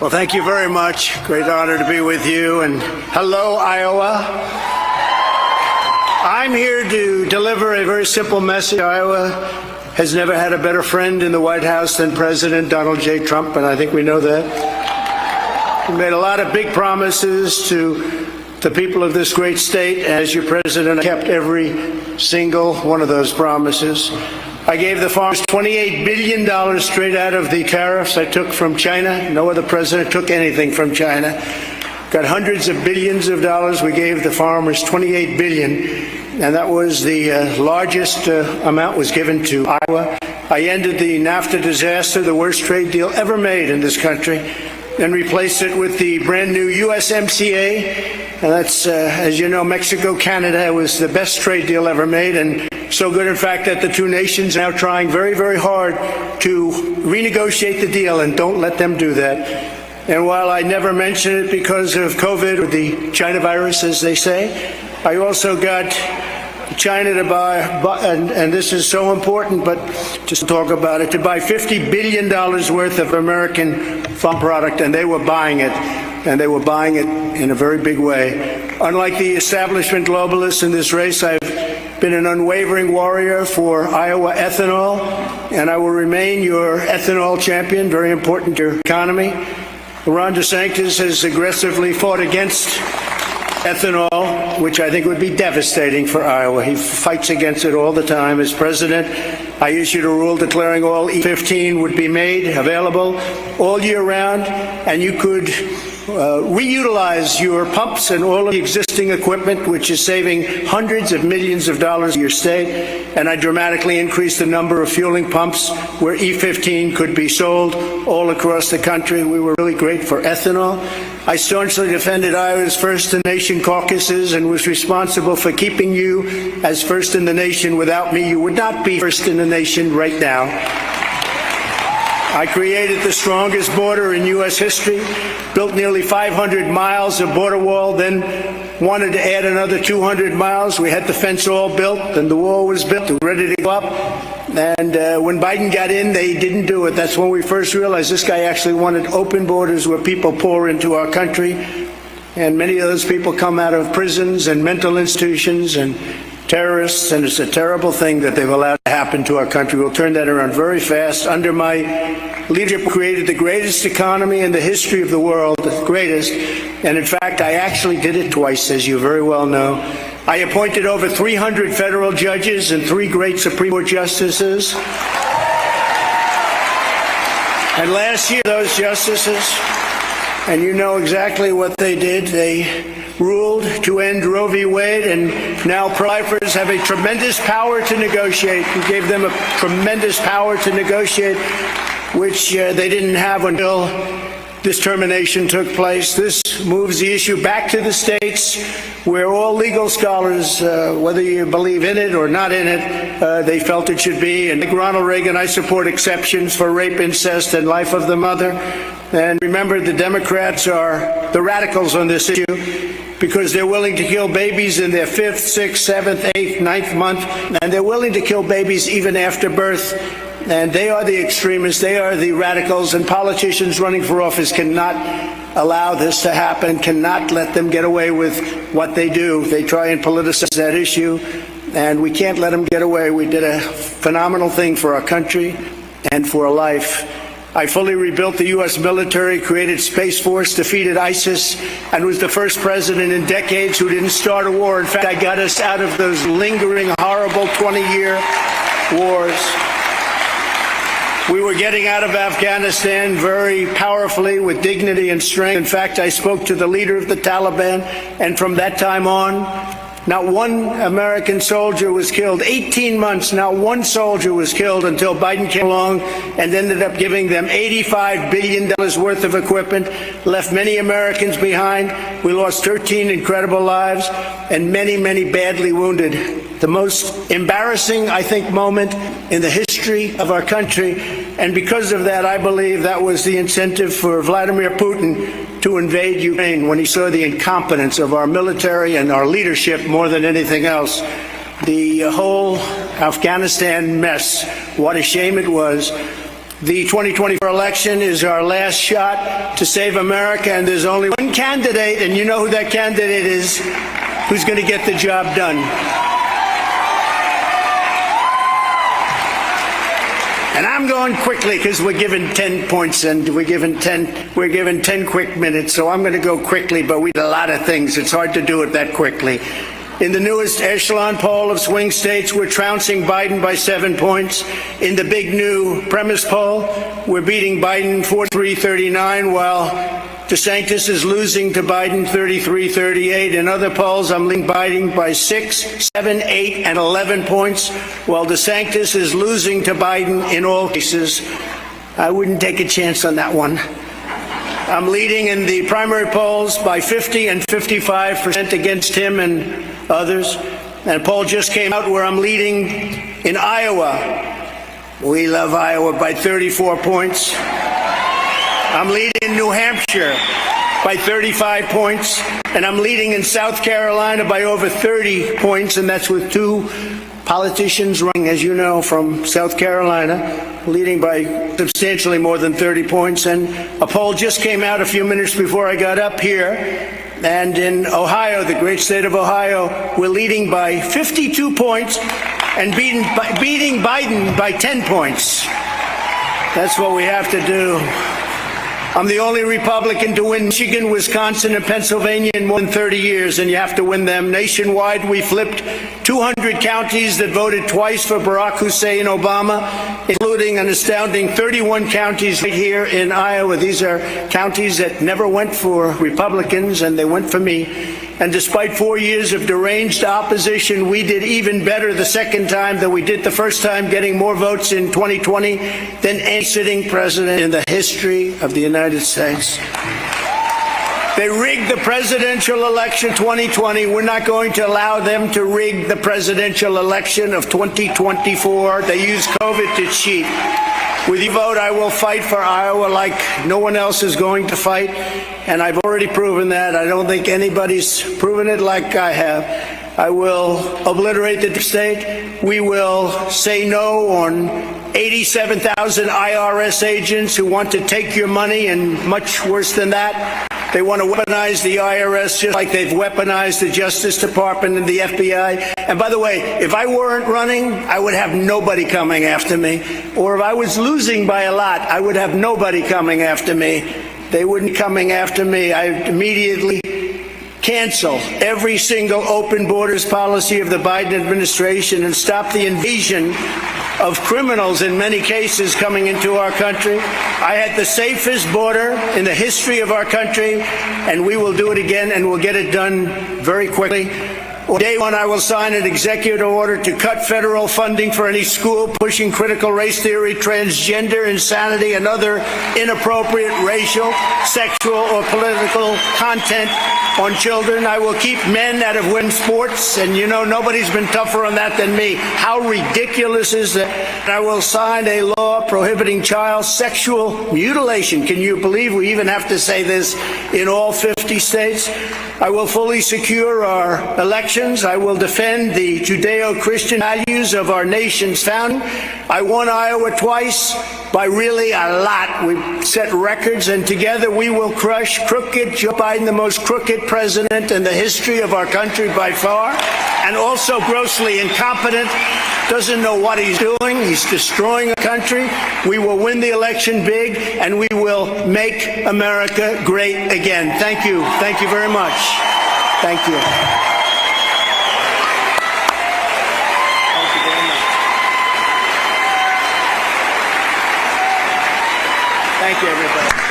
Well, thank you very much. Great honor to be with you. And hello, Iowa. I'm here to deliver a very simple message. Iowa has never had a better friend in the White House than President Donald J. Trump, and I think we know that. He made a lot of big promises to the people of this great state. As your president, I kept every single one of those promises. I gave the farmers $28 billion straight out of the tariffs I took from China. No other president took anything from China. Got hundreds of billions of dollars. We gave the farmers $28 billion, and that was the largest amount was given to Iowa. I ended the NAFTA disaster, the worst trade deal ever made in this country, and replaced it with the brand new USMCA. And that's, as you know, Mexico-Canada was the best trade deal ever made, and so good, in fact, that the two nations are now trying very, very hard to renegotiate the deal, and don't let them do that. And while I never mention it because of COVID or the China virus, as they say, I also got China to buy, and this is so important, but just talk about it, to buy $50 billion worth of American farm product, and they were buying it, and they were buying it in a very big way. Unlike the establishment globalists in this race, I've been an unwavering warrior for Iowa ethanol, and I will remain your ethanol champion, very important to your economy. Ron DeSantis has aggressively fought against ethanol, which I think would be devastating for Iowa. He fights against it all the time. As president, I issued a rule declaring all E15 would be made available all year round, and you could reutilize your pumps and all of the existing equipment, which is saving hundreds of millions of dollars in your state. And I dramatically increased the number of fueling pumps where E15 could be sold all across the country. We were really great for ethanol. I staunchly defended Iowa's first-in-the-nation caucuses and was responsible for keeping you as first in the nation. Without me, you would not be first in the nation right now. I created the strongest border in U.S. history, built nearly 500 miles of border wall, then wanted to add another 200 miles. We had the fence all built, and the wall was built, ready to go up. And when Biden got in, they didn't do it. That's when we first realized this guy actually wanted open borders where people pour into our country. And many of those people come out of prisons and mental institutions and terrorists, and it's a terrible thing that they've allowed to happen to our country. We'll turn that around very fast. Under my leadership, we created the greatest economy in the history of the world, the greatest. And in fact, I actually did it twice, as you very well know. I appointed over 300 federal judges and 3 great Supreme Court justices. And last year, those justices, and you know exactly what they did, they ruled to end Roe v. Wade, and now pro-lifers have a tremendous power to negotiate. We gave them a tremendous power to negotiate, which they didn't have until this termination took place. This moves the issue back to the states, where all legal scholars, whether you believe in it or not in it, they felt it should be. And like Ronald Reagan, I support exceptions for rape, incest, and life of the mother. And remember, the Democrats are the radicals on this issue, because they're willing to kill babies in their 5th, 6th, 7th, 8th, 9th month, and they're willing to kill babies even after birth. And they are the extremists, they are the radicals, and politicians running for office cannot allow this to happen, cannot let them get away with what they do. They try and politicize that issue, and we can't let them get away. We did a phenomenal thing for our country and for life. I fully rebuilt the U.S. military, created Space Force, defeated ISIS, and was the first president in decades who didn't start a war. In fact, I got us out of those lingering, horrible 20-year wars. We were getting out of Afghanistan very powerfully with dignity and strength. In fact, I spoke to the leader of the Taliban, and from that time on, not one American soldier was killed. 18 months, not one soldier was killed until Biden came along and ended up giving them $85 billion worth of equipment, left many Americans behind. We lost 13 incredible lives and many, many badly wounded. The most embarrassing, I think, moment in the history of our country. And because of that, I believe that was the incentive for Vladimir Putin to invade Ukraine, when he saw the incompetence of our military and our leadership more than anything else. The whole Afghanistan mess, what a shame it was. The 2024 election is our last shot to save America, and there's only one candidate, and you know who that candidate is, who's going to get the job done. And I'm going quickly because we're given 10 points and we're given 10 quick minutes, so I'm going to go quickly, but we did a lot of things. It's hard to do it that quickly. In the newest echelon poll of swing states, we're trouncing Biden by 7 points. In the big new premise poll, we're beating Biden 43-39, while DeSantis is losing to Biden 33-38. In other polls, I'm leading Biden by 6, 7, 8, and 11 points, while DeSantis is losing to Biden in all cases. I wouldn't take a chance on that one. I'm leading in the primary polls by 50 and 55% against him and others. And a poll just came out where I'm leading in Iowa. We love Iowa by 34 points. I'm leading in New Hampshire by 35 points. And I'm leading in South Carolina by over 30 points, and that's with 2 politicians running, as you know, from South Carolina, leading by substantially more than 30 points. And a poll just came out a few minutes before I got up here. And in Ohio, the great state of Ohio, we're leading by 52 points and beating Biden by 10 points. That's what we have to do. I'm the only Republican to win Michigan, Wisconsin, and Pennsylvania in more than 30 years, and you have to win them. Nationwide, we flipped 200 counties that voted twice for Barack Hussein Obama, including an astounding 31 counties right here in Iowa. These are counties that never went for Republicans, and they went for me. And despite 4 years of deranged opposition, we did even better the second time than we did the first time, getting more votes in 2020 than any sitting president in the history of the United States. They rigged the presidential election 2020. We're not going to allow them to rig the presidential election of 2024. They use COVID to cheat. With your vote, I will fight for Iowa like no one else is going to fight, and I've already proven that. I don't think anybody's proven it like I have. I will obliterate the state. We will say no on 87,000 IRS agents who want to take your money, and much worse than that. They want to weaponize the IRS just like they've weaponized the Justice Department and the FBI. And by the way, if I weren't running, I would have nobody coming after me. Or if I was losing by a lot, I would have nobody coming after me. They wouldn't be coming after me. I'd immediately cancel every single open borders policy of the Biden administration and stop the invasion of criminals in many cases coming into our country. I had the safest border in the history of our country, and we will do it again, and we'll get it done very quickly. Day one, I will sign an executive order to cut federal funding for any school pushing critical race theory, transgender insanity, and other inappropriate racial, sexual, or political content on children. I will keep men out of women's sports, and you know nobody's been tougher on that than me. How ridiculous is that? I will sign a law prohibiting child sexual mutilation. Can you believe we even have to say this in all 50 states? I will fully secure our elections. I will defend the Judeo-Christian values of our nation's founding. I won Iowa twice by really a lot. We set records, and together we will crush crooked Joe Biden, the most crooked president in the history of our country by far, and also grossly incompetent, doesn't know what he's doing. He's destroying our country. We will win the election big, and we will make America great again. Thank you. Thank you very much. Thank you. Thank you very much. Thank you, everybody.